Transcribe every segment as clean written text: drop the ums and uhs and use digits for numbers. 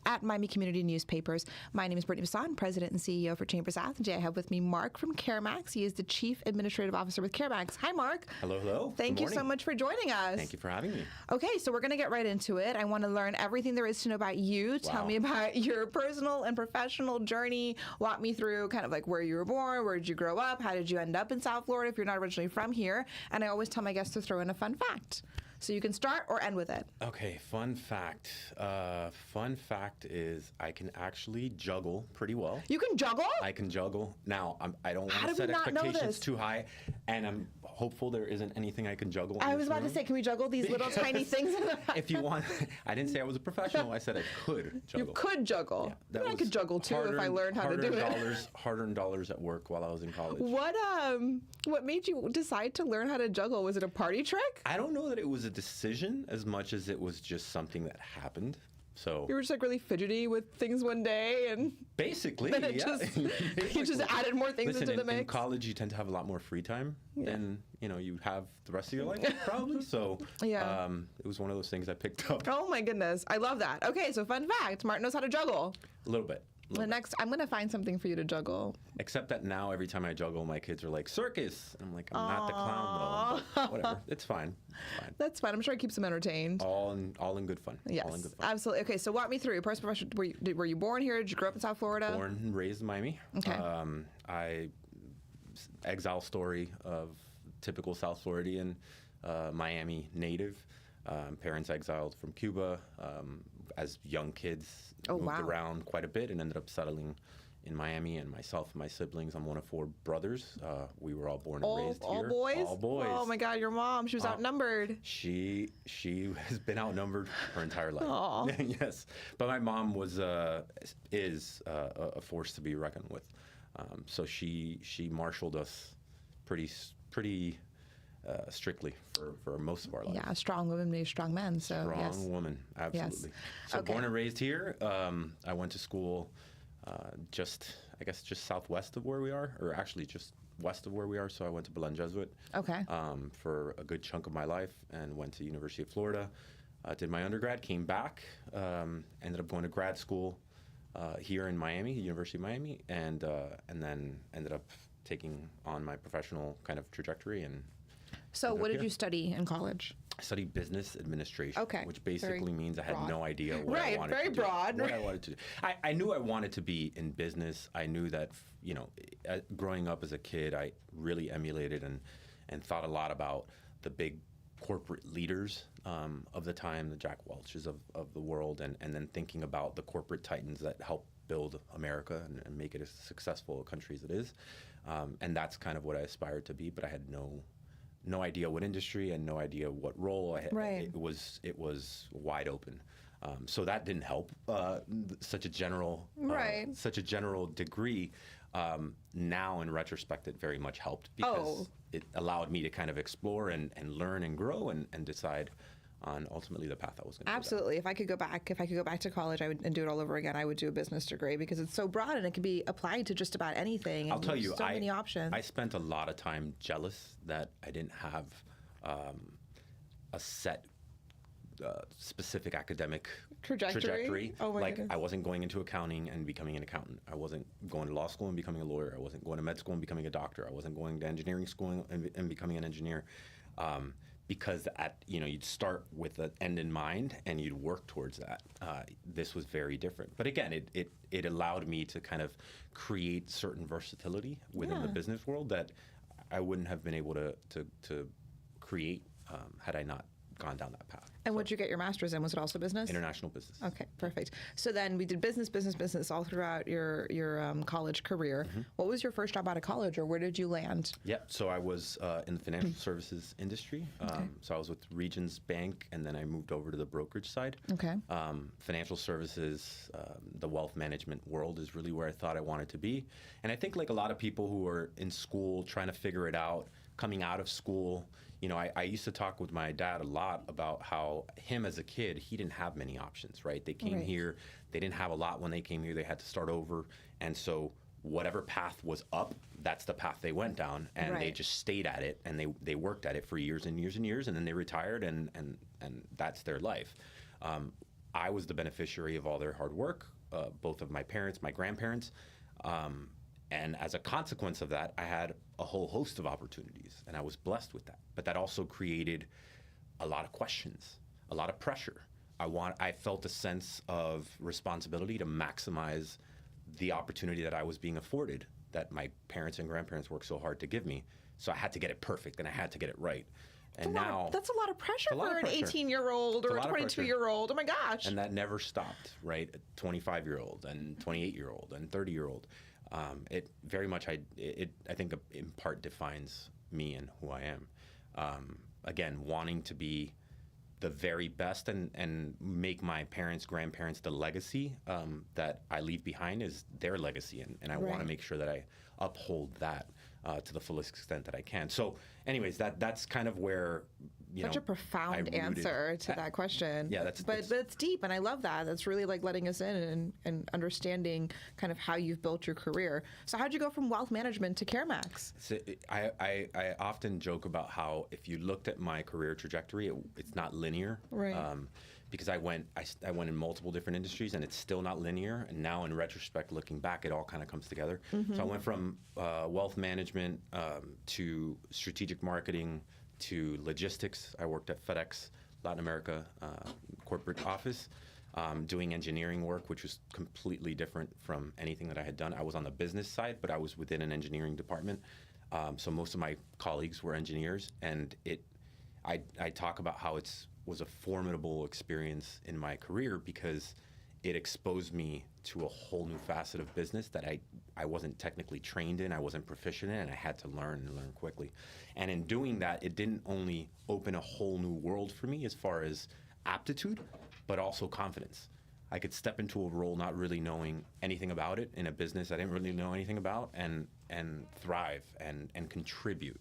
at Miami Community Newspapers. My name is Brittnie Bassant, President and CEO for Chambers Ath. Today I have with me Mark from CareMax. He is the Chief Administrative Officer with CareMax. Hi, Mark. Hello, hello. Thank you so much for joining us. Thank you for having me. Okay, so we're going to get right into it. I want to learn everything there is to know about you. Wow. Tell me about your personal and professional journey. Walk me through kind of like where you were born, where did you grow up, how did you end up in South Florida if you're not originally from here. And I always tell my guests to throw in a fun fact. So you can start or end with it. Okay, fun fact. Fun fact is I can actually juggle pretty well. You can juggle? I can juggle. Now, I don't How want to did we set not know expectations this? too high, and I'm hopeful there isn't anything I can juggle. I was about to say, can we juggle these little tiny things? If you want, I didn't say I was a professional. I said I could juggle. You could juggle. Yeah, I could juggle too if I learned how to do it. Hard-earned dollars at work while I was in college. What made you decide to learn how to juggle? Was it a party trick? I don't know that it was a decision as much as it was just something that happened. So you were just like really fidgety with things one day, and basically, then it you just added more things Listen, into the mix. In college, you tend to have a lot more free time than you have the rest of your life, probably. So it was one of those things I picked up. Oh my goodness, I love that. Okay, so fun fact: Martin knows how to juggle. A little bit. Next, I'm going to find something for you to juggle. Except that now, every time I juggle, my kids are like, circus. I'm like, I'm not the clown, though. But whatever. It's fine. It's fine. That's fine. I'm sure it keeps them entertained. All in good fun. Yes, all in good fun. Absolutely. Okay, so walk me through your personal profession. Were you born here? Did you grow up in South Florida? Born and raised in Miami. Okay. Exile story of typical South Floridian, Miami native. Parents exiled from Cuba as young kids. Moved around quite a bit and ended up settling in Miami. And myself and my siblings, I'm one of 4 brothers. We were all born and raised here. All boys? All boys. Oh my God, your mom, she was outnumbered. She has been outnumbered her entire life. Aww. Yes, but my mom is a force to be reckoned with. So she marshaled us pretty strictly for most of our lives. Yeah, a strong woman makes strong men. So strong woman, absolutely. Yes. So born and raised here. I went to school just southwest of where we are, or actually just west of where we are. So I went to Belen Jesuit for a good chunk of my life, and went to University of Florida. Did my undergrad, came back, ended up going to grad school here in Miami, University of Miami, and then ended up taking on my professional kind of trajectory. And so what did you study in college? I studied business administration, which basically means I had no idea what I wanted to do. Very broad. What I wanted to do. I knew I wanted to be in business. I knew that, growing up as a kid, I really emulated and thought a lot about the big corporate leaders of the time, the Jack Welches of the world, and then thinking about the corporate titans that helped build America and make it as successful a country as it is. And that's kind of what I aspired to be, but I had no idea what industry and no idea what role. It was wide open. So that didn't help. Such a general degree. Now in retrospect, it very much helped because it allowed me to kind of explore and learn and grow and decide on ultimately the path I was going to go Absolutely. If I could go back to college, and do it all over again, I would do a business degree because it's so broad and it can be applied to just about anything. I'll tell you, so many options. I spent a lot of time jealous that I didn't have a set specific academic trajectory. Oh my goodness. I wasn't going into accounting and becoming an accounnt. I wasn't going to law school and becoming a lawyer. I wasn't going to med school and becoming a doctor. I wasn't going to engineering school and becoming an engineer. Because you'd start with an end in mind and you'd work towards that. This was very different. But again, it allowed me to kind of create certain versatility within the business world that I wouldn't have been able to create had I not gone down that path. And what'd you get your master's in? Was it also business? International business. Okay, perfect. So then we did business all throughout your college career. Mm-hmm. What was your first job out of college, or where did you land? Yeah, so I was in the financial services industry. So I was with Regions Bank, and then I moved over to the brokerage side. Okay. Financial services, the wealth management world is really where I thought I wanted to be. And I think like a lot of people who are in school trying to figure it out, coming out of school, I used to talk with my dad a lot about how him as a kid, he didn't have many options, right? They came here, they didn't have a lot when they came here, they had to start over. And so whatever path was up, that's the path they went down, and they just stayed at it, and they worked at it for years and years and years, and then they retired, and that's their life. I was the beneficiary of all their hard work, both of my parents, my grandparents. And as a consequence of that, I had a whole host of opportunities, and I was blessed with that. But that also created a lot of questions, a lot of pressure. I felt a sense of responsibility to maximize the opportunity that I was being afforded, that my parents and grandparents worked so hard to give me. So I had to get it perfect, and I had to get it right. And now that's a lot of pressure for an 18-year-old or a 22-year-old. Oh my gosh! And that never stopped, right? A 25-year-old and 28-year-old and 30-year-old. It very much, I think, in part defines me and who I am. Again, wanting to be the very best and make my parents, grandparents, the legacy that I leave behind is their legacy, and I want to make sure that I uphold that to the fullest extent that I can. So, anyways, that's kind of where such a profound answer to that question. Yeah, but it's deep, and I love that. That's really like letting us in and understanding kind of how you've built your career. So, how'd you go from wealth management to CareMax? So I often joke about how if you looked at my career trajectory, it's not linear. Right. Because I went in multiple different industries, and it's still not linear. And now, in retrospect, looking back, it all kind of comes together. So I went from wealth management to strategic marketing to logistics. I worked at FedEx Latin America corporate office, doing engineering work, which was completely different from anything that I had done. I was on the business side, but I was within an engineering department. So most of my colleagues were engineers, and I talk about how it was a formidable experience in my career because it exposed me to a whole new facet of business that I wasn't technically trained in, I wasn't proficient in, and I had to learn and learn quickly. And in doing that, it didn't only open a whole new world for me as far as aptitude, but also confidence. I could step into a role not really knowing anything about it in a business I didn't really know anything about, and thrive and contribute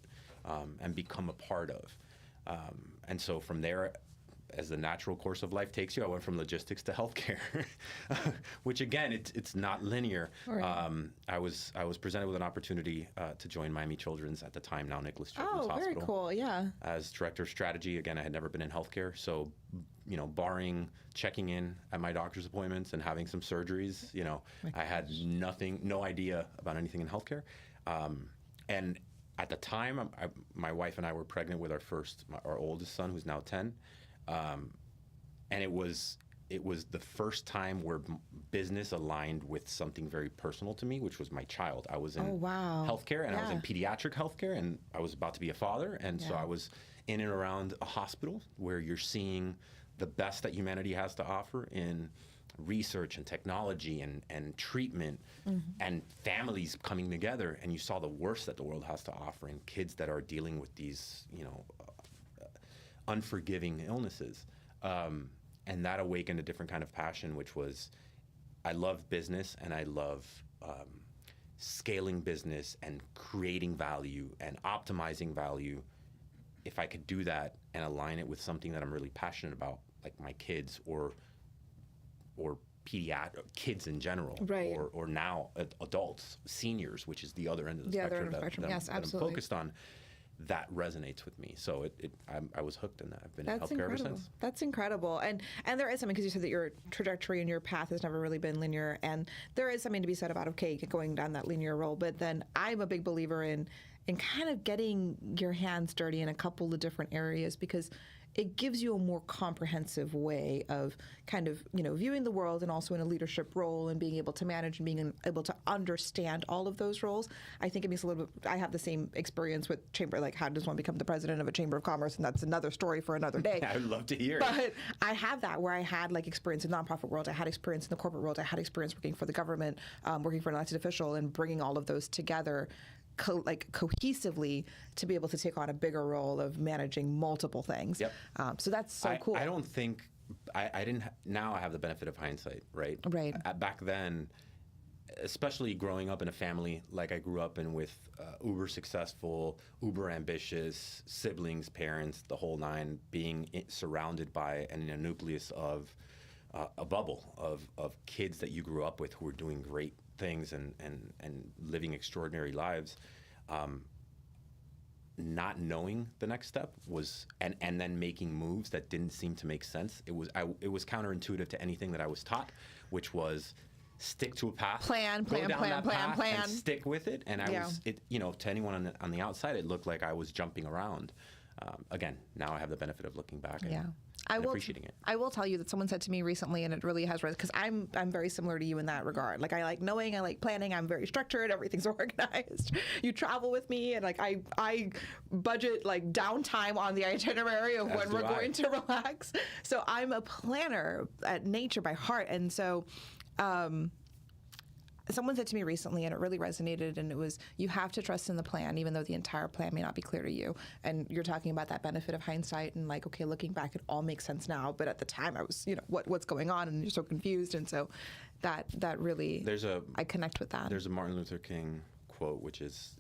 and become a part of. And so from there, as the natural course of life takes you, I went from logistics to healthcare, which again, it's not linear. Right. I was presented with an opportunity to join Miami Children's, at the time now Nicholas Children's Hospital. Oh, very cool, yeah. As director of strategy. Again, I had never been in healthcare, so barring checking in at my doctor's appointments and having some surgeries, I had no idea about anything in healthcare. And at the time, my wife and I were pregnant with our oldest son, who's now 10. And it was the first time where business aligned with something very personal to me, which was my child. I was in healthcare, and I was in pediatric healthcare, and I was about to be a father. And so I was in and around a hospital where you're seeing the best that humanity has to offer in research and technology and treatment, and families coming together, and you saw the worst that the world has to offer in kids that are dealing with these, unforgiving illnesses. And that awakened a different kind of passion, which was, I love business, and I love scaling business and creating value and optimizing value. If I could do that and align it with something that I'm really passionate about, like my kids or pediatric kids in general, right. or now adults, seniors, which is the other end of the spectrum, yes, that I'm focused on. That resonates with me, so I was hooked in that. I've been in healthcare ever since. That's incredible, and there is something, because you said that your trajectory and your path has never really been linear, and there is something to be said about going down that linear road. But then I'm a big believer in kind of getting your hands dirty in a couple of different areas, because it gives you a more comprehensive way of kind of, viewing the world, and also in a leadership role, and being able to manage and being able to understand all of those roles. I think it makes a little bit, I have the same experience with chamber, like how does one become the president of a chamber of commerce, and that's another story for another day. I'd love to hear it. But I have that, where I had experience in the nonprofit world, I had experience in the corporate world, I had experience working for the government, working for an elected official, and bringing all of those together cohesively to be able to take on a bigger role of managing multiple things. Yep. So that's so cool. I don't think I didn't. Now I have the benefit of hindsight, right? Right. Back then, especially growing up in a family like I grew up in, with uber successful, uber ambitious siblings, parents, the whole nine, being surrounded by a nucleus of a bubble of kids that you grew up with who were doing great things and living extraordinary lives. not knowing the next step was, and then making moves that didn't seem to make sense. It was counterintuitive to anything that I was taught, which was stick to a path, plan, go down that path plan. and stick with it. And to anyone on the outside, it looked like I was jumping around. Again, now I have the benefit of looking back and appreciating it. I will tell you that someone said to me recently, and it really has, because I'm very similar to you in that regard. Like, I like knowing, I like planning. I'm very structured. Everything's organized. You travel with me, and like I budget like downtime on the itinerary of when we're going to relax. So I'm a planner at nature by heart, and so. Someone said to me recently, and it really resonated, and it was, you have to trust in the plan, even though the entire plan may not be clear to you. And you're talking about that benefit of hindsight, and like, okay, looking back, it all makes sense now. But at the time, I was, what's going on, and you're so confused. And so that really, I connect with that. There's a Martin Luther King quote, which is,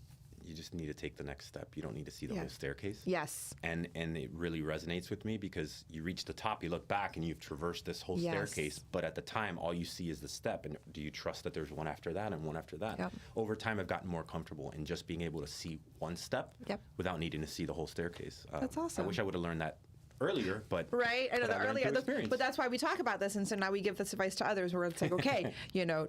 you just need to take the next step. You don't need to see the whole staircase. Yes. And it really resonates with me, because you reach the top, you look back, and you've traversed this whole staircase. But at the time, all you see is the step. And do you trust that there's one after that and one after that? Yep. Over time, I've gotten more comfortable in just being able to see one step without needing to see the whole staircase. That's awesome. I wish I would have learned that earlier, but right. I know that earlier, experience. but that's why we talk about this, and so now we give this advice to others, where it's like, okay,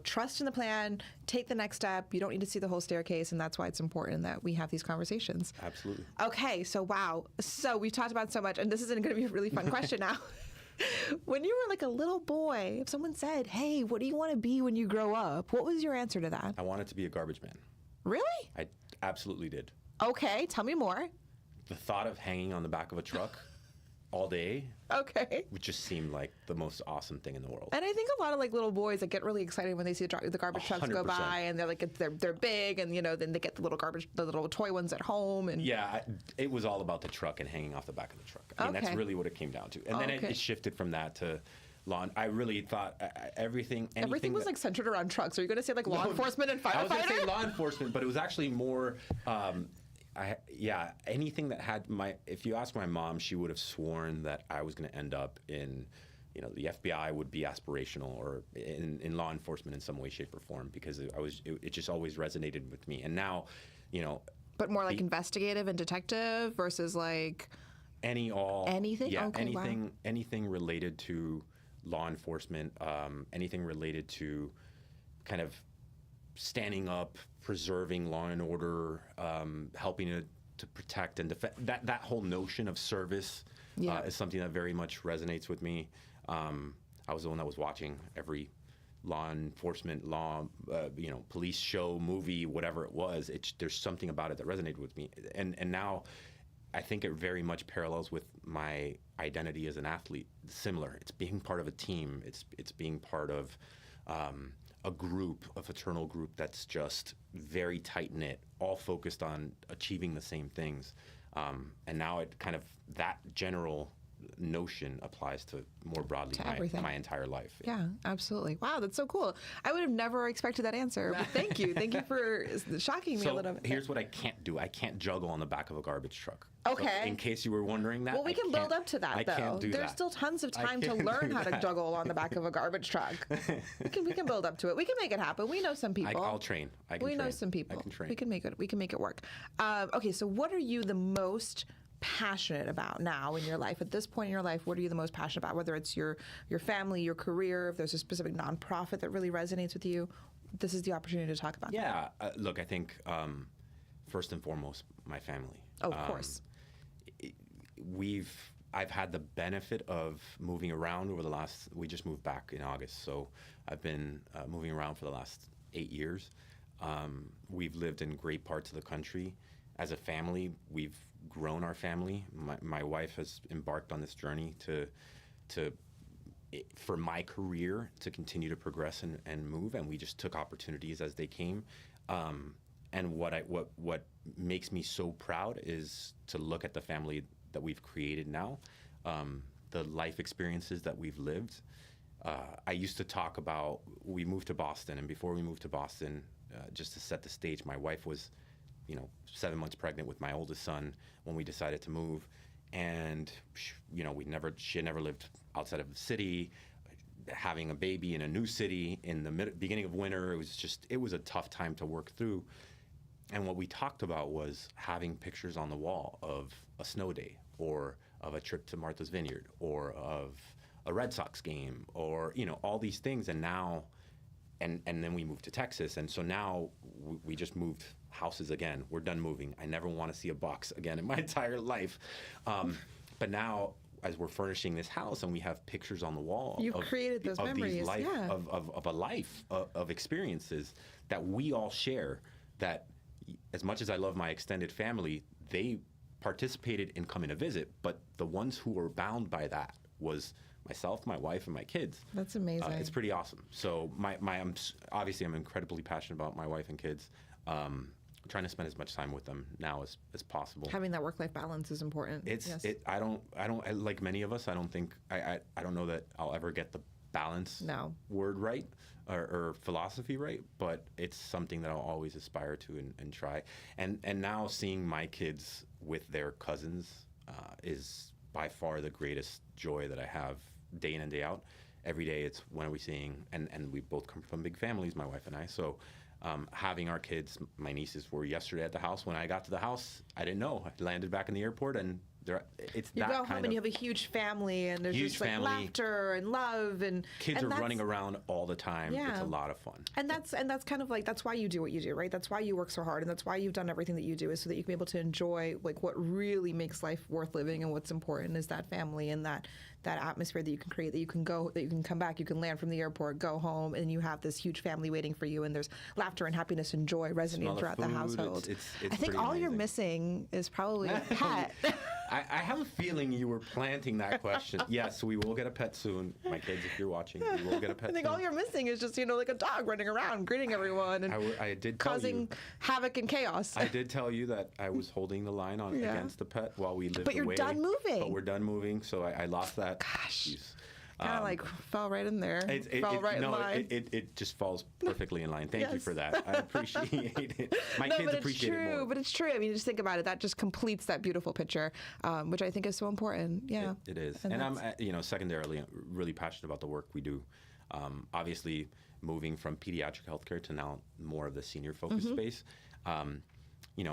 trust in the plan, take the next step. You don't need to see the whole staircase, and that's why it's important that we have these conversations. Absolutely. Okay, so wow, so we've talked about so much, and this is going to be a really fun question now. When you were like a little boy, if someone said, "Hey, what do you want to be when you grow up?" What was your answer to that? I wanted to be a garbage man. Really? I absolutely did. Okay, tell me more. The thought of hanging on the back of a truck all day, would just seem like the most awesome thing in the world. And I think a lot of like little boys that get really excited when they see the garbage trucks go by, and they're like, they're big, and then they get the little toy ones at home, and it was all about the truck and hanging off the back of the truck. I mean, that's really what it came down to. And then it shifted from that to law. I really thought everything was like centered around trucks. Are you going to say like law enforcement and firefighter? I was going to say law enforcement, but it was actually more. Anything that had if you ask my mom, she would have sworn that I was going to end up in, the FBI would be aspirational, or in law enforcement in some way, shape, or form, because it just always resonated with me. And now, But more like investigative and detective versus like anything? Yeah, okay, anything related to law enforcement, anything related to kind of standing up, preserving law and order, helping to protect and defend. That whole notion of service is something that very much resonates with me. I was the one that was watching every law enforcement, police show, movie, whatever it was. There's something about it that resonated with me. And now I think it very much parallels with my identity as an athlete. Similar. It's being part of a team. It's being part of a group, a fraternal group that's just very tight-knit, all focused on achieving the same things. And now it kind of, that general notion applies to more broadly to my entire life. Yeah, absolutely. Wow, that's so cool. I would have never expected that answer, but thank you. Thank you for shocking me a little bit. Here's what I can't do. I can't juggle on the back of a garbage truck. Okay. So in case you were wondering that. Well, we can build up to that, though. I can't do There's still tons of time to learn how to juggle on the back of a garbage truck. We can build up to it. We can make it happen. We know some people. I'll train. We know some people. I can train. We can make it work. Okay, so what are you the most passionate about now in your life? At this point in your life, what are you the most passionate about? Whether it's your family, your career, if there's a specific nonprofit that really resonates with you, this is the opportunity to talk about that. Yeah, look, I think first and foremost, my family. Oh, of course. I've had the benefit of moving around over we just moved back in August, so I've been moving around for the last 8 years. We've lived in great parts of the country. As a family, we've grown our family. My wife has embarked on this journey for my career to continue to progress and move, and we just took opportunities as they came. And what makes me so proud is to look at the family that we've created now, the life experiences that we've lived. I used to talk about, we moved to Boston, and before we moved to Boston, just to set the stage, my wife was 7 months pregnant with my oldest son when we decided to move. And, she had never lived outside of the city. Having a baby in a new city in the beginning of winter, it was a tough time to work through. And what we talked about was having pictures on the wall of a snow day, or of a trip to Martha's Vineyard, or of a Red Sox game, or, you know, all these things. And now, and then we moved to Texas. And so now we just moved houses again. We're done moving. I never want to see a box again in my entire life. But now, as we're furnishing this house and we have pictures on the wall, You've created those memories, yeah. of a life of experiences that we all share, that as much as I love my extended family, they participated in coming to visit, but the ones who were bound by that was myself, my wife, and my kids. That's amazing. It's pretty awesome. So I'm incredibly passionate about my wife and kids. Trying to spend as much time with them now as possible. Having that work-life balance is important. I don't like many of us. I don't know that I'll ever get the balance word right or philosophy right, but it's something that I'll always aspire to and try. And now seeing my kids with their cousins is by far the greatest joy that I have, day in and day out. Every day it's, when are we seeing, and we both come from big families, my wife and I, so having our kids, my nieces were yesterday at the house. When I got to the house, I didn't know. I landed back in the airport, and it's you that go kind home of and you have a huge family, and there's just like laughter and love, and kids and are running around all the time. Yeah. It's a lot of fun. And that's kind of like, that's why you do what you do, right? That's why you work so hard, and that's why you've done everything that you do, is so that you can be able to enjoy like what really makes life worth living, and what's important is that family and that atmosphere that you can create, that you can come back, you can land from the airport, go home, and you have this huge family waiting for you, and there's laughter and happiness and joy resonating throughout the household. It's I think all amazing. You're missing is probably a pet. I have a feeling you were planting that question. Yes, we will get a pet soon. My kids, if you're watching, we will get a pet soon. I think all you're missing is just, like a dog running around, greeting everyone, and I did causing havoc and chaos. I did tell you that I was holding the line on against the pet while we lived away. But you're done moving. But we're done moving, so I lost that piece. Kind of like fell right in there. Fell right in line. It just falls perfectly in line. Thank you for that. I appreciate it. My kids appreciate it more. But it's true. I mean, just think about it. That just completes that beautiful picture, which I think is so important. Yeah, it is. And I'm, secondarily, really passionate about the work we do. Obviously, moving from pediatric healthcare to now more of the senior focused space. I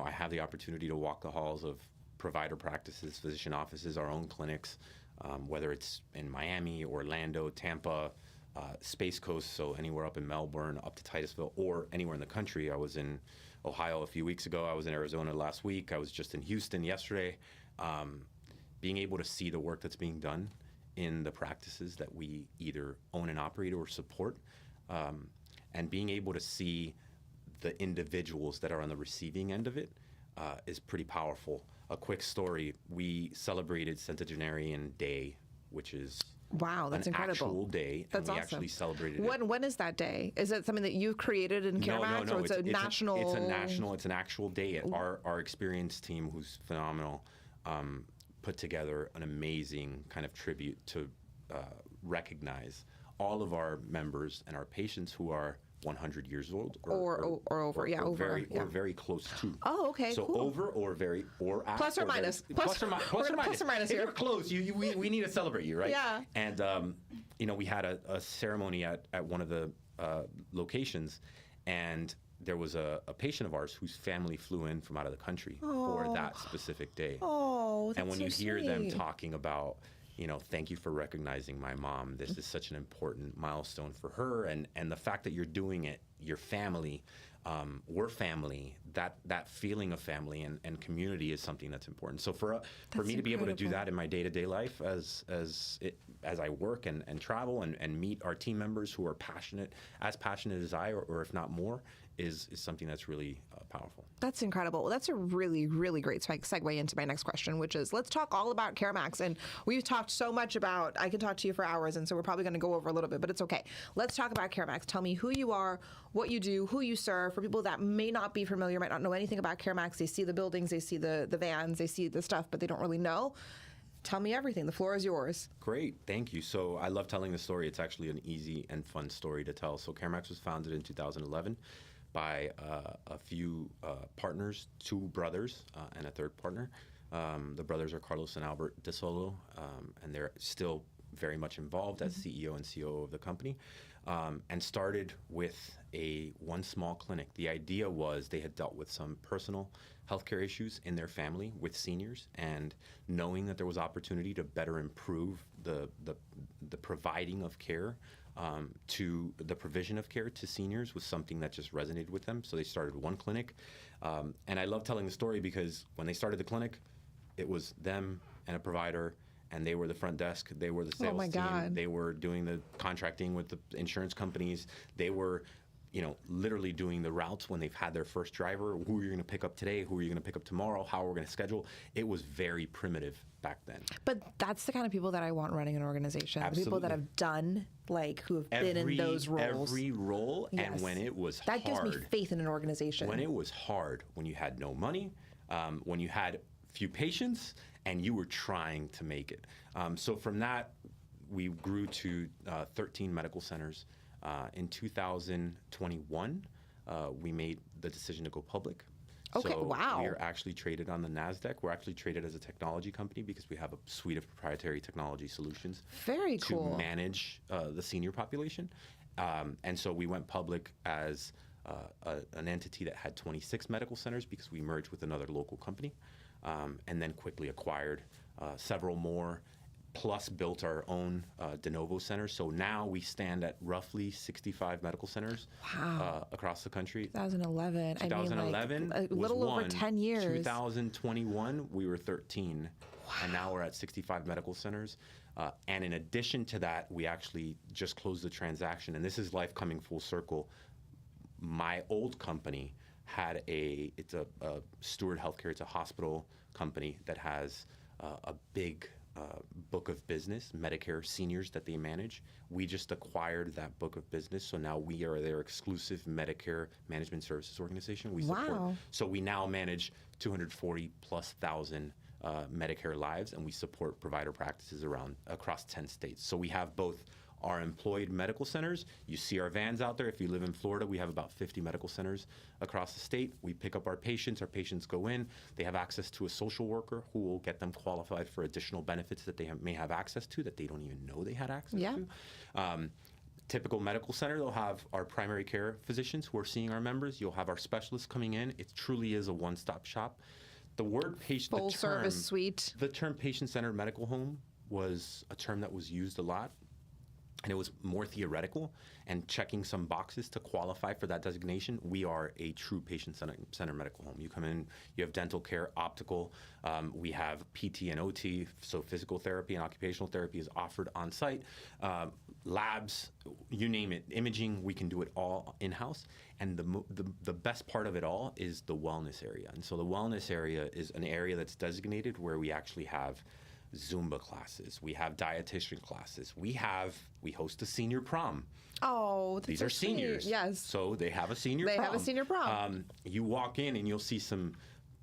have the opportunity to walk the halls of provider practices, physician offices, our own clinics. Whether it's in Miami, Orlando, Tampa, Space Coast, so anywhere up in Melbourne, up to Titusville, or anywhere in the country. I was in Ohio a few weeks ago. I was in Arizona last week. I was just in Houston yesterday. Being able to see the work that's being done in the practices that we either own and operate or support, and being able to see the individuals that are on the receiving end of it is pretty powerful. A quick story: we celebrated Centenarian Day, which is that's incredible. Actual day. That's and we awesome. Actually celebrated it. When is that day? Is it something that you've created in CareMax, or it's a national? It's an actual day. Our experience team, who's phenomenal, put together an amazing kind of tribute to recognize all of our members and our patients who are 100 years old or over, or very close to. Oh, okay, so cool. Over or very or at, plus or minus. Plus or minus. Plus or minus if here. you're close, we need to celebrate you, right? Yeah. And we had a ceremony at one of the locations, and there was a patient of ours whose family flew in from out of the country for that specific day. Oh, that's and when so you hear sweet. them talking about, thank you for recognizing my mom. This is such an important milestone for her, and the fact that you're doing it, your family, we're family. That feeling of family and community is something that's important. So for me to be able to do that in my day-to-day life as I work and travel and meet our team members who are as passionate as I, or if not more, is something that's really powerful. That's incredible. Well, that's a really, really great segue into my next question, which is, let's talk all about CareMax. And we've talked so much about, I could talk to you for hours, and so we're probably going to go over a little bit, but it's okay. Let's talk about CareMax. Tell me who you are, what you do, who you serve. For people that may not be familiar, might not know anything about CareMax, they see the buildings, they see the vans, they see the stuff, but they don't really know. Tell me everything. The floor is yours. Great. Thank you. So I love telling the story. It's actually an easy and fun story to tell. So CareMax was founded in 2011 by a few partners, two brothers and a third partner. The brothers are Carlos and Albert DeSolo, and they're still very much involved as CEO and COO of the company, and started with one small clinic. The idea was they had dealt with some personal healthcare issues in their family with seniors, and knowing that there was opportunity to better improve the providing of care, to the provision of care to seniors was something that just resonated with them. So they started one clinic. And I love telling the story because when they started the clinic, it was them and a provider, and they were the front desk. They were the sales team. They were doing the contracting with the insurance companies. They were, literally doing the routes when they've had their first driver. Who are you going to pick up today? Who are you going to pick up tomorrow? How are we going to schedule? It was very primitive back then. But that's the kind of people that I want running an organization. Absolutely. People that have done, who have been in those roles. Every role. Yes. And when it was that hard. That gives me faith in an organization. When it was hard, when you had no money, when you had few patients, and you were trying to make it. So from that, we grew to 13 medical centers. In 2021, we made the decision to go public. Okay, so wow. We are actually traded on the NASDAQ. We're actually traded as a technology company because we have a suite of proprietary technology solutions. Very cool. To manage the senior population. And so we went public as an entity that had 26 medical centers because we merged with another local company, and then quickly acquired several more, plus built our own de novo centers. So now we stand at roughly 65 medical centers across the country. 2011. 2011 a little was over one. 10 years. 2021, we were 13. Wow. And now we're at 65 medical centers. And in addition to that, we actually just closed the transaction. And this is life coming full circle. My old company had it's a Steward Healthcare. It's a hospital company that has a big book of business, Medicare seniors that they manage. We just acquired that book of business, so now we are their exclusive Medicare management services organization. We support. Wow. So we now manage 240,000+ Medicare lives, and we support provider practices across 10 states. So we have both our employed medical centers. You see our vans out there. If you live in Florida, we have about 50 medical centers across the state. We pick up our patients. Our patients go in. They have access to a social worker who will get them qualified for additional benefits that they may have access to that they don't even know they had access to. Typical medical center, they'll have our primary care physicians who are seeing our members. You'll have our specialists coming in. It truly is a one-stop shop. The word patient, full service suite. The term patient-centered medical home was a term that was used a lot. And it was more theoretical and checking some boxes to qualify for that designation. We are a true patient-centered medical home. You come in, you have dental care, optical. We have PT and OT, so physical therapy and occupational therapy is offered on site. Labs, you name it, imaging, we can do it all in-house. And the best part of it all is the wellness area. And so the wellness area is an area that's designated where we actually have Zumba classes, we have dietitian classes, we host a senior prom. Oh, that's these are so seniors. Sweet. Yes. So they have a senior prom. They have a senior prom. You walk in and you'll see some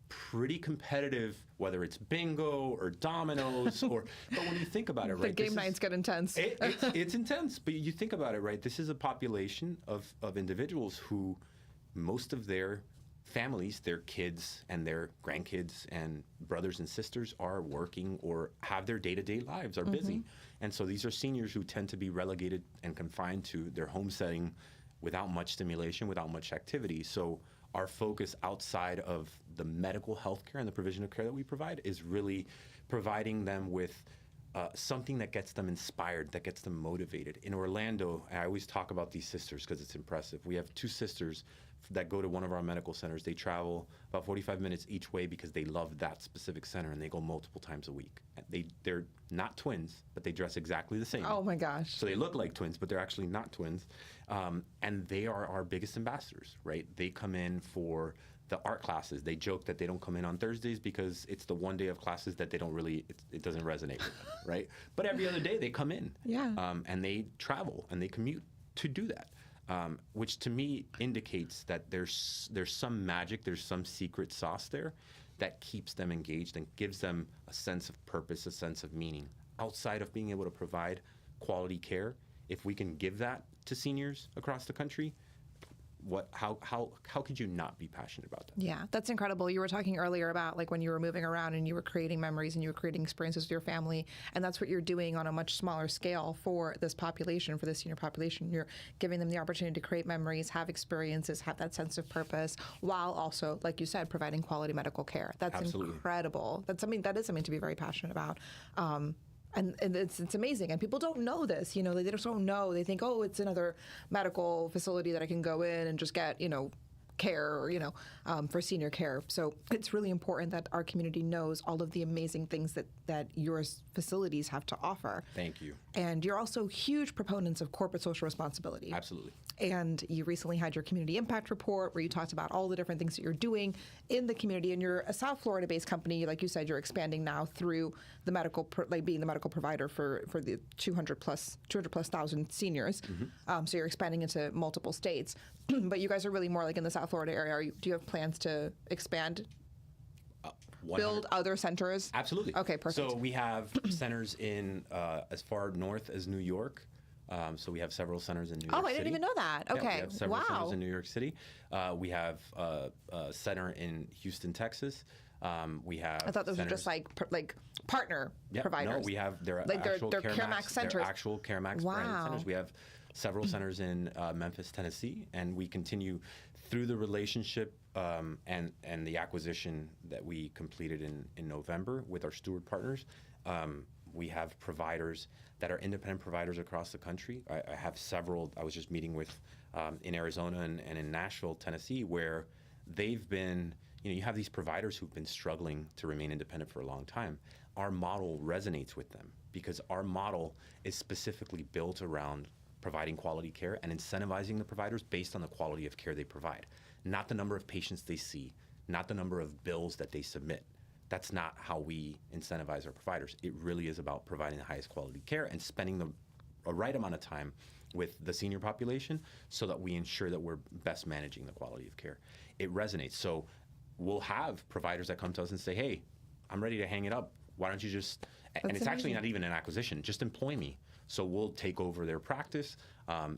pretty competitive, whether it's bingo or dominoes, but when you think about it, right? The game nights get intense. It's intense, but you think about it, right? This is a population of individuals who most of their families, their kids and their grandkids and brothers and sisters are working or have their day-to-day lives, are busy. And so these are seniors who tend to be relegated and confined to their home setting without much stimulation, without much activity. So our focus outside of the medical health care and the provision of care that we provide is really providing them with something that gets them inspired, that gets them motivated. In Orlando, I always talk about these sisters because it's impressive. We have two sisters that go to one of our medical centers. They travel about 45 minutes each way because they love that specific center, and they go multiple times a week. They're not twins, but they dress exactly the same. Oh my gosh. So they look like twins, but they're actually not twins. And they are our biggest ambassadors, right? They come in for the art classes. They joke that they don't come in on Thursdays because it's the one day of classes that they don't really, it doesn't resonate with them, right? But every other day they come in. Yeah. And they travel and they commute to do that. Which to me indicates that there's some magic, there's some secret sauce there that keeps them engaged and gives them a sense of purpose, a sense of meaning. Outside of being able to provide quality care, if we can give that to seniors across the country, how could you not be passionate about that? Yeah, that's incredible. You were talking earlier about like when you were moving around and you were creating memories and you were creating experiences with your family, and that's what you're doing on a much smaller scale for this population, for the senior population. You're giving them the opportunity to create memories, have experiences, have that sense of purpose, while also, like you said, providing quality medical care. That's Absolutely. incredible. That is something to be very passionate about. And it's amazing. And people don't know this, they just don't know. They think, oh, it's another medical facility that I can go in and just get, care or, for senior care. So it's really important that our community knows all of the amazing things that your facilities have to offer. Thank you. And you're also huge proponents of corporate social responsibility. Absolutely. And you recently had your community impact report where you talked about all the different things that you're doing in the community. And you're a South Florida-based company. Like you said, you're expanding now through the medical, being the medical provider for the 200 plus thousand seniors. Mm-hmm. So you're expanding into multiple states. But you guys are really more like in the South Florida area. Do you have plans to expand? 100. Build other centers? Absolutely. Okay, perfect. So we have centers in as far north as New York. So we have several centers in New York City. Oh, I didn't even know that. Yeah, Okay. we have several Wow. centers in New York City. We have a center in Houston, Texas. We have. I thought those were just like partner providers. No, we have their like actual they're CareMax centers. Their actual CareMax Wow. branded centers. We have several centers in Memphis, Tennessee, and we continue through the relationship and the acquisition that we completed in November with our steward partners. We have providers that are independent providers across the country. I have several. I was just meeting with in Arizona and in Nashville, Tennessee, where they've been. You have these providers who've been struggling to remain independent for a long time. Our model resonates with them because our model is specifically built around providing quality care and incentivizing the providers based on the quality of care they provide, not the number of patients they see, not the number of bills that they submit. That's not how we incentivize our providers. It really is about providing the highest quality care and spending a right amount of time with the senior population so that we ensure that we're best managing the quality of care. It resonates. So we'll have providers that come to us and say, hey, I'm ready to hang it up. Why don't you just, and it's actually not even an acquisition, just employ me. So we'll take over their practice,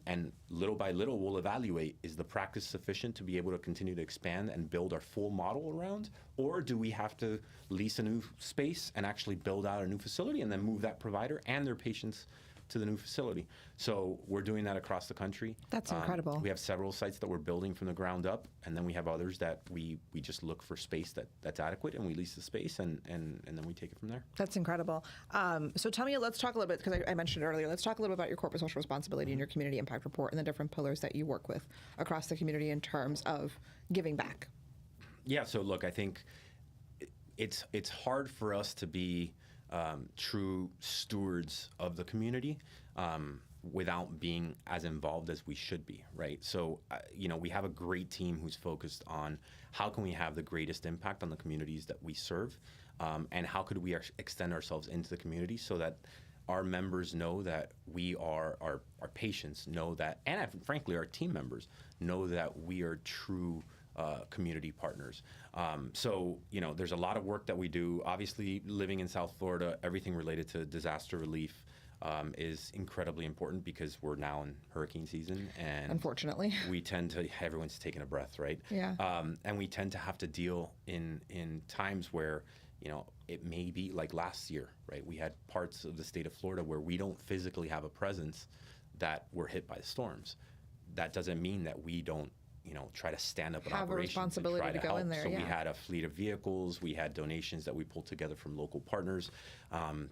and little by little we'll evaluate, is the practice sufficient to be able to continue to expand and build our full model around, or do we have to lease a new space and actually build out a new facility and then move that provider and their patients to the new facility? So we're doing that across the country. That's incredible. We have several sites that we're building from the ground up, and then we have others that we just look for space that's adequate, and we lease the space, and then we take it from there. That's incredible. So tell me, let's talk a little bit, because I mentioned earlier, let's talk a little bit about your corporate social responsibility and your community impact report and the different pillars that you work with across the community in terms of giving back. Yeah, so look, I think it's hard for us to be true stewards of the community without being as involved as we should be, right? So, we have a great team who's focused on how can we have the greatest impact on the communities that we serve, and how could we extend ourselves into the community so that our members know that we are, our patients know that, and frankly, our team members know that we are true community partners. So, there's a lot of work that we do. Obviously, living in South Florida, everything related to disaster relief is incredibly important because we're now in hurricane season, and unfortunately, we tend to, everyone's taking a breath, right? Yeah. And we tend to have to deal in times where, it may be like last year, right? We had parts of the state of Florida where we don't physically have a presence that were hit by the storms. That doesn't mean that we don't try to stand up an have a operation responsibility and to try go help. in there. So yeah. we had a fleet of vehicles, we had donations that we pulled together from local partners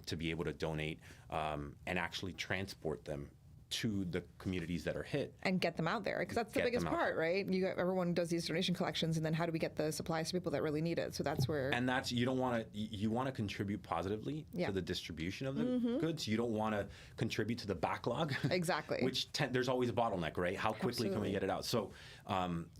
to be able to donate and actually transport them to the communities that are hit. And get them out there, because that's the Get biggest them out part, right? Everyone does these donation collections, and then how do we get the supplies to people that really need it? So that's where. And that's, you want to contribute positively to the distribution of the goods. You don't want to contribute to the backlog. Exactly. Which there's always a bottleneck, right? How quickly can we get it out? So,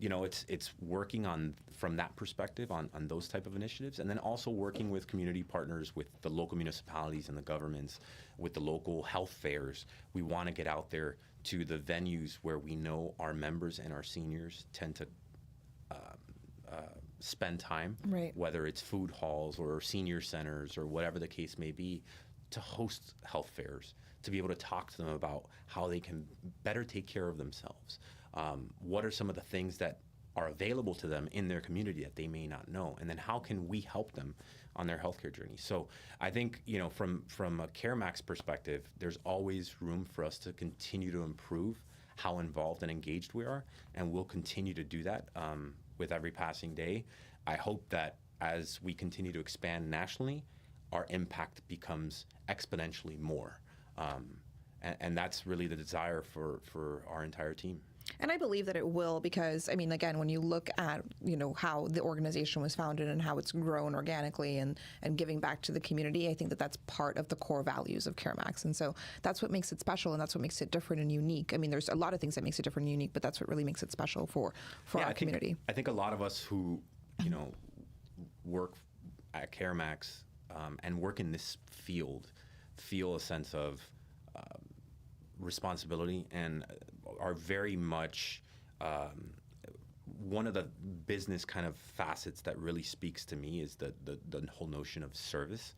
it's working on from that perspective on those type of initiatives, and then also working with community partners, with the local municipalities and the governments, with the local health fairs. We want to get out there to the venues where we know our members and our seniors tend to spend time, right. Whether it's food halls or senior centers or whatever the case may be, to host health fairs, to be able to talk to them about how they can better take care of themselves. What are some of the things that are available to them in their community that they may not know? And then how can we help them on their healthcare journey? So I think, from a CareMax perspective, there's always room for us to continue to improve how involved and engaged we are, and we'll continue to do that with every passing day. I hope that as we continue to expand nationally, our impact becomes exponentially more. And that's really the desire for our entire team. And I believe that it will, because, I mean, again, when you look at, how the organization was founded and how it's grown organically and giving back to the community, I think that that's part of the core values of CareMax. And so that's what makes it special, and that's what makes it different and unique. I mean, there's a lot of things that makes it different and unique, but that's what really makes it special for our community. I think a lot of us who, work at CareMax and work in this field feel a sense of responsibility and are very much one of the business kind of facets that really speaks to me is the whole notion of service.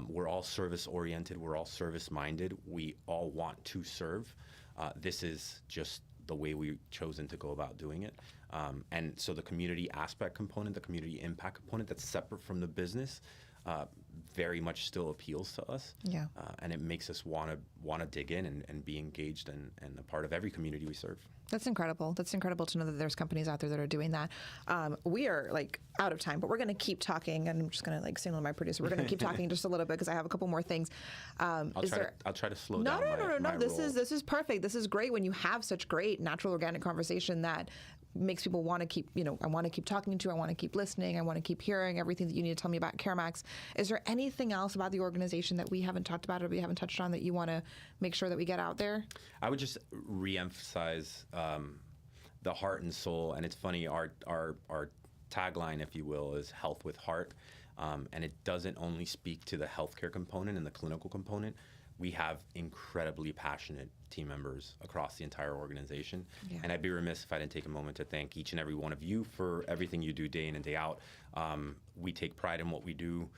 We're all service oriented. We're all service minded. We all want to serve. This is just the way we've chosen to go about doing it. And so the community aspect component, the community impact component that's separate from the business, very much still appeals to us. Yeah. And it makes us want to dig in and be engaged and a part of every community we serve. That's incredible. That's incredible to know that there's companies out there that are doing that. We are out of time, but we're going to keep talking, and I'm just going to signal my producer. We're going to keep talking just a little bit because I have a couple more things. I'll try to slow down. No. This is perfect. This is great when you have such great natural organic conversation that makes people want to keep, I want to keep talking to you. I want to keep listening. I want to keep hearing everything that you need to tell me about CareMax. Is there anything else about the organization that we haven't talked about or we haven't touched on that you want to make sure that we get out there? I would just reemphasize the heart and soul. And it's funny, our tagline, if you will, is health with heart. And it doesn't only speak to the healthcare component and the clinical component. We have incredibly passionate team members across the entire organization. Yeah. And I'd be remiss if I didn't take a moment to thank each and every one of you for everything you do day in and day out. We take pride in what we do.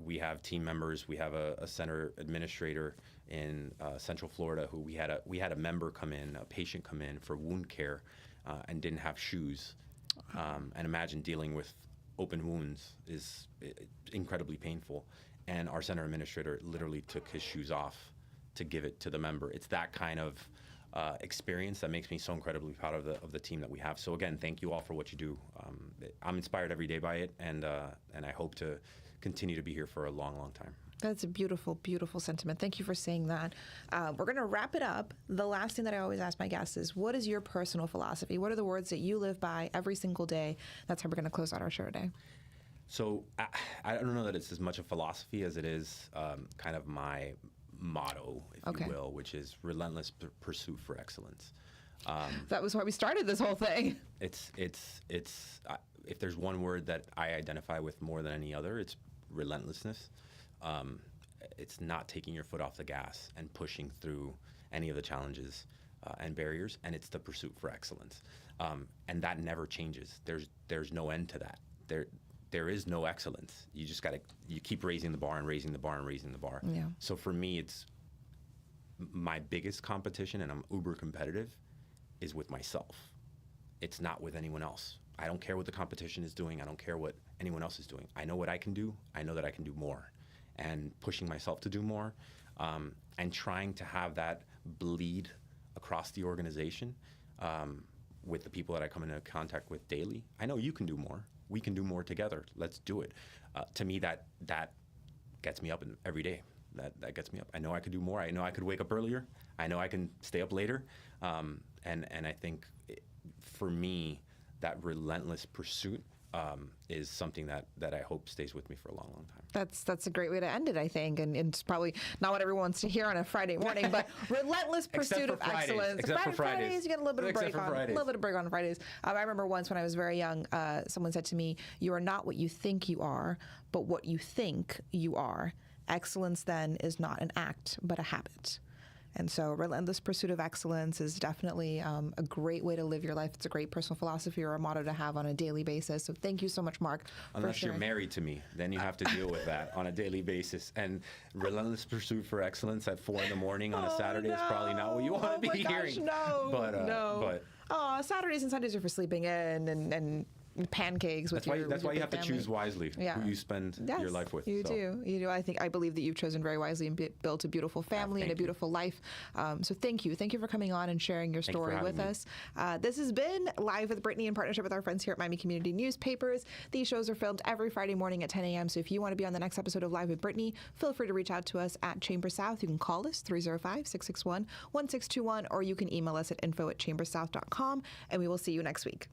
We have team members. We have a center administrator in Central Florida who we had a member come in, a patient come in for wound care and didn't have shoes. And imagine dealing with open wounds is incredibly painful. And our center administrator literally took his shoes off to give it to the member. It's that kind of experience that makes me so incredibly proud of the team that we have. So again, thank you all for what you do. I'm inspired every day by it, and I hope to continue to be here for a long, long time. That's a beautiful, beautiful sentiment. Thank you for saying that. We're going to wrap it up. The last thing that I always ask my guests is, what is your personal philosophy? What are the words that you live by every single day? That's how we're going to close out our show today. So I don't know that it's as much a philosophy as it is kind of my motto, if you will, which is relentless pursuit for excellence. That was why we started this whole thing. It's if there's one word that I identify with more than any other, it's relentlessness. It's not taking your foot off the gas and pushing through any of the challenges and barriers, and it's the pursuit for excellence. And that never changes. There's no end to that. There is no excellence. You just you keep raising the bar and raising the bar and raising the bar. Yeah. So for me, it's my biggest competition, and I'm uber competitive, is with myself. It's not with anyone else. I don't care what the competition is doing. I don't care what anyone else is doing. I know what I can do. I know that I can do more. And pushing myself to do more and trying to have that bleed across the organization with the people that I come into contact with daily. I know you can do more. We can do more together. Let's do it. To me, that gets me up every day. That gets me up. I know I could do more. I know I could wake up earlier. I know I can stay up later. And I think for me, that relentless pursuit is something that I hope stays with me for a long, long time. That's a great way to end it, I think, and it's probably not what everyone wants to hear on a Friday morning, but relentless pursuit of excellence. Except for Fridays, you get a little bit of break on Fridays. I remember once when I was very young, someone said to me, "You are not what you think you are, but what you think you are. Excellence then is not an act, but a habit." And so relentless pursuit of excellence is definitely a great way to live your life. It's a great personal philosophy or a motto to have on a daily basis. So thank you so much, Mark. Unless you're married to me, then you have to deal with that on a daily basis. And relentless pursuit for excellence at 4 a.m. on a Saturday is probably not what you want to be hearing. No, but Saturdays and Sundays are for sleeping in and pancakes with that's why you have family. to choose wisely who you spend your life with. You do. I believe that you've chosen very wisely and built a beautiful family and a beautiful life. So thank you for coming on and sharing your story with us. This has been Live with Brittnie in partnership with our friends here at Miami Community Newspapers. These shows are filmed every Friday morning at 10 a.m. So if you want to be on the next episode of Live with Brittnie, feel free to reach out to us at Chamber South. You can call us 305-661-1621, or you can email us at info@chambersouth.com, and we will see you next week.